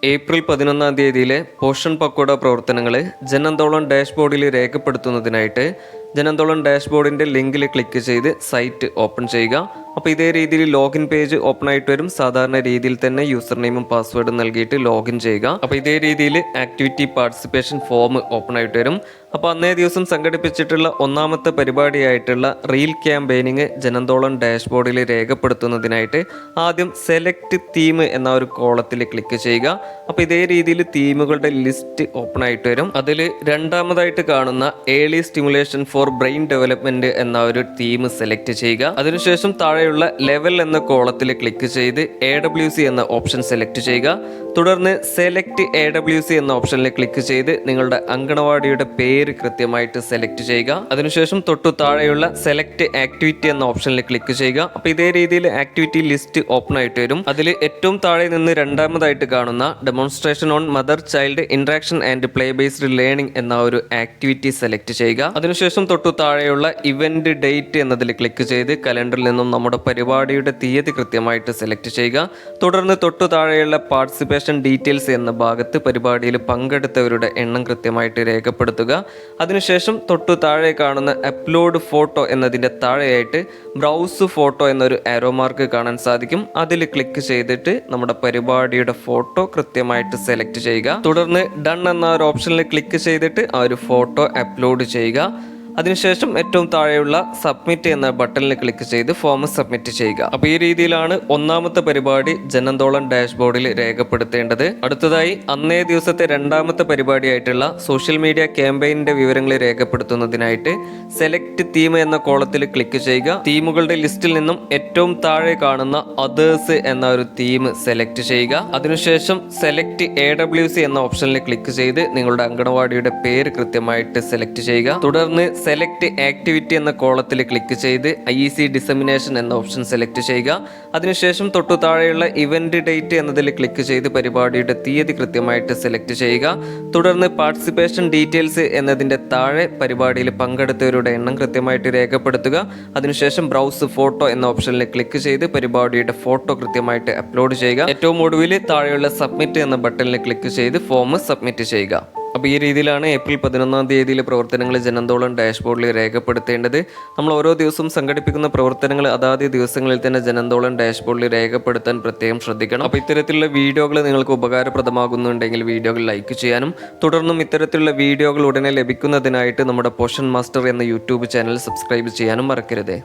April 11-ാം തീയതിയിലെ portion pakoda പ്രവർത്തനങ്ങൾ ജനാന്തോളൻ ഡാഷ്ബോർഡിൽ രേഖപ്പെടുത്തുന്നതിനായിട്ട് ജനാന്തോളൻ ഡാഷ്ബോർഡിൻ്റെ ലിങ്കിൽ click ചെയ്ത് സൈറ്റ് ഓപ്പൺ ചെയ്യുക. അപ്പോൾ ഇതേ രീതിയിൽ ലോഗിൻ പേജ് ഓപ്പൺ ആയിട്ട് വരും. സാധാരണ രീതിയിൽ തന്നെ യൂസർ നെയിമും പാസ്വേഡും നൽകിയിട്ട് ലോഗിൻ ചെയ്യുക. അപ്പോൾ ഇതേ രീതിയിൽ ആക്ടിവിറ്റി പാർട്ടിസിപ്പേഷൻ ഫോം ഓപ്പൺ ആയിട്ട് വരും. അപ്പോൾ അന്നേ ദിവസം സംഘടിപ്പിച്ചിട്ടുള്ള ഒന്നാമത്തെ പരിപാടിയായിട്ടുള്ള റീൽ ക്യാമ്പയിനിങ് ജനാന്തോളൻ ഡാഷ്ബോർഡിൽ രേഖപ്പെടുത്തുന്നതിനായിട്ട് ആദ്യം സെലക്ട് തീം എന്ന ഒരു കോളത്തിൽ ക്ലിക്ക് ചെയ്യുക. അപ്പോൾ ഇതേ രീതിയിൽ തീമുകളുടെ ലിസ്റ്റ് ഓപ്പൺ ആയിട്ട് വരും. അതിൽ രണ്ടാമതായിട്ട് കാണുന്ന early stimulation for brain development എന്ന ഒരു തീം സെലക്ട് ചെയ്യുക. അതിനുശേഷം താഴെയുള്ള ലെവൽ എന്ന കോളത്തിൽ ക്ലിക്ക് ചെയ്ത് AWC എന്ന ഓപ്ഷൻ സെലക്ട് ചെയ്യുക. തുടർന്ന് സെലക്ട് AWC എന്ന ഓപ്ഷനിൽ ക്ലിക്ക് ചെയ്ത് നിങ്ങളുടെ അങ്കണവാടിയുടെ പേര് കൃത്യമായിട്ട് സെലക്ട് ചെയ്യുക. അതിനുശേഷം തൊട്ടു താഴെയുള്ള സെലക്ട് ആക്ടിവിറ്റി എന്ന ഓപ്ഷനിൽ ക്ലിക്ക് ചെയ്യുക. അപ്പോൾ ഇതേ രീതിയിൽ ആക്ടിവിറ്റി ലിസ്റ്റ് ഓപ്പൺ ആയിട്ട് വരും. അതിൽ ഏറ്റവും താഴെ നിന്ന് രണ്ടാമതായിട്ട് കാണുന്ന demonstration on mother child interaction and play based learning എന്ന ഒരു ആക്ടിവിറ്റി സെലക്ട് ചെയ്യുക. അതിനുശേഷം തൊട്ടു താഴെയുള്ള ഇവന്റ് ഡേറ്റ് എന്നതിൽ ക്ലിക്ക് ചെയ്ത് കലണ്ടറിൽ നിന്നും നമ്മുടെ പരിപാടിയുടെ തീയതി കൃത്യമായിട്ട് സെലക്ട് ചെയ്യുക. തുടർന്ന് തൊട്ടു താഴെയുള്ള പാർട്ടിസിപ്പേഷൻ ഡീറ്റെയിൽസ് എന്ന ഭാഗത്ത് പരിപാടിയിൽ പങ്കെടുത്തവരുടെ എണ്ണം കൃത്യമായിട്ട് രേഖപ്പെടുത്തുക. അതിനുശേഷം തൊട്ടു താഴെ കാണുന്ന അപ്ലോഡ് ഫോട്ടോ എന്നതിൻ്റെ താഴെയായിട്ട് ബ്രൗസ് ഫോട്ടോ എന്നൊരു ആരോ മാർക്ക് കാണാൻ സാധിക്കും. അതിൽ ക്ലിക്ക് ചെയ്തിട്ട് നമ്മുടെ പരിപാടിയുടെ ഫോട്ടോ കൃത്യമായിട്ട് സെലക്ട് ചെയ്യുക. തുടർന്ന് ഡൺ എന്ന ഒരു ഓപ്ഷനിൽ ക്ലിക്ക് ചെയ്തിട്ട് ആ ഒരു ഫോട്ടോ അപ്ലോഡ് ചെയ്യുക. അതിനുശേഷം ഏറ്റവും താഴെയുള്ള സബ്മിറ്റ് എന്ന ബട്ടണിൽ ക്ലിക്ക് ചെയ്ത് ഫോം സബ്മിറ്റ് ചെയ്യുക. അപ്പോൾ ഈ രീതിയിലാണ് ഒന്നാമത്തെ പരിപാടി ജനാന്തോളൻ ഡാഷ്ബോർഡിൽ രേഖപ്പെടുത്തേണ്ടത്. അടുത്തതായി അന്നേ ദിവസത്തെ രണ്ടാമത്തെ പരിപാടിയായിട്ടുള്ള സോഷ്യൽ മീഡിയ ക്യാമ്പയിനിന്റെ വിവരങ്ങൾ രേഖപ്പെടുത്തുന്നതിനായിട്ട് സെലക്ട് തീം എന്ന കോളത്തിൽ ക്ലിക്ക് ചെയ്യുക. തീമുകളുടെ ലിസ്റ്റിൽ നിന്നും ഏറ്റവും താഴെ കാണുന്ന അതേഴ്സ് എന്ന ഒരു തീം സെലക്ട് ചെയ്യുക. അതിനുശേഷം സെലക്ട് AWC എന്ന ഓപ്ഷനിൽ ക്ലിക്ക് ചെയ്ത് നിങ്ങളുടെ അങ്കണവാടിയുടെ പേര് കൃത്യമായിട്ട് സെലക്ട് ചെയ്യുക. തുടർന്ന് സെലക്ട് ആക്ടിവിറ്റി എന്ന കോളത്തിൽ ക്ലിക്ക് ചെയ്ത് IEC ഡിസമിനേഷൻ എന്ന ഓപ്ഷൻ സെലക്ട് ചെയ്യുക. അതിനുശേഷം തൊട്ടു താഴെയുള്ള ഇവന്റ് ഡേറ്റ് എന്നതിൽ ക്ലിക്ക് ചെയ്ത് പരിപാടിയുടെ തീയതി കൃത്യമായിട്ട് സെലക്ട് ചെയ്യുക. തുടർന്ന് പാർട്ടിസിപ്പേഷൻ ഡീറ്റെയിൽസ് എന്നതിൻ്റെ താഴെ പരിപാടിയിൽ പങ്കെടുത്തവരുടെ എണ്ണം കൃത്യമായിട്ട് രേഖപ്പെടുത്തുക. അതിനുശേഷം ബ്രൗസ് ഫോട്ടോ എന്ന ഓപ്ഷനിൽ ക്ലിക്ക് ചെയ്ത് പരിപാടിയുടെ ഫോട്ടോ കൃത്യമായിട്ട് അപ്ലോഡ് ചെയ്യുക. ഏറ്റവും ഒടുവിൽ താഴെയുള്ള സബ്മിറ്റ് എന്ന ബട്ടണിൽ ക്ലിക്ക് ചെയ്ത് ഫോം സബ്മിറ്റ് ചെയ്യുക. അപ്പോൾ ഈ രീതിയിലാണ് ഏപ്രിൽ 11-ാം തീയതിയിലെ പ്രവർത്തനങ്ങൾ ജനാന്തോളൻ ഡാഷ്ബോർഡിൽ രേഖപ്പെടുത്തേണ്ടത്. നമ്മൾ ഓരോ ദിവസവും സംഘടിപ്പിക്കുന്ന പ്രവർത്തനങ്ങൾ അതാത് ദിവസങ്ങളിൽ തന്നെ ജനാന്തോളൻ ഡാഷ്ബോർഡിൽ രേഖപ്പെടുത്താൻ പ്രത്യേകം ശ്രദ്ധിക്കണം. അപ്പോൾ ഇത്തരത്തിലുള്ള വീഡിയോകൾ നിങ്ങൾക്ക് ഉപകാരപ്രദമാകുന്നുണ്ടെങ്കിൽ വീഡിയോകൾ ലൈക്ക് ചെയ്യാനും തുടർന്നും ഇത്തരത്തിലുള്ള വീഡിയോകൾ ഉടനെ ലഭിക്കുന്നതിനായിട്ട് നമ്മുടെ പോഷൻ മാസ്റ്റർ എന്ന യൂട്യൂബ് ചാനൽ സബ്സ്ക്രൈബ് ചെയ്യാനും മറക്കരുത്.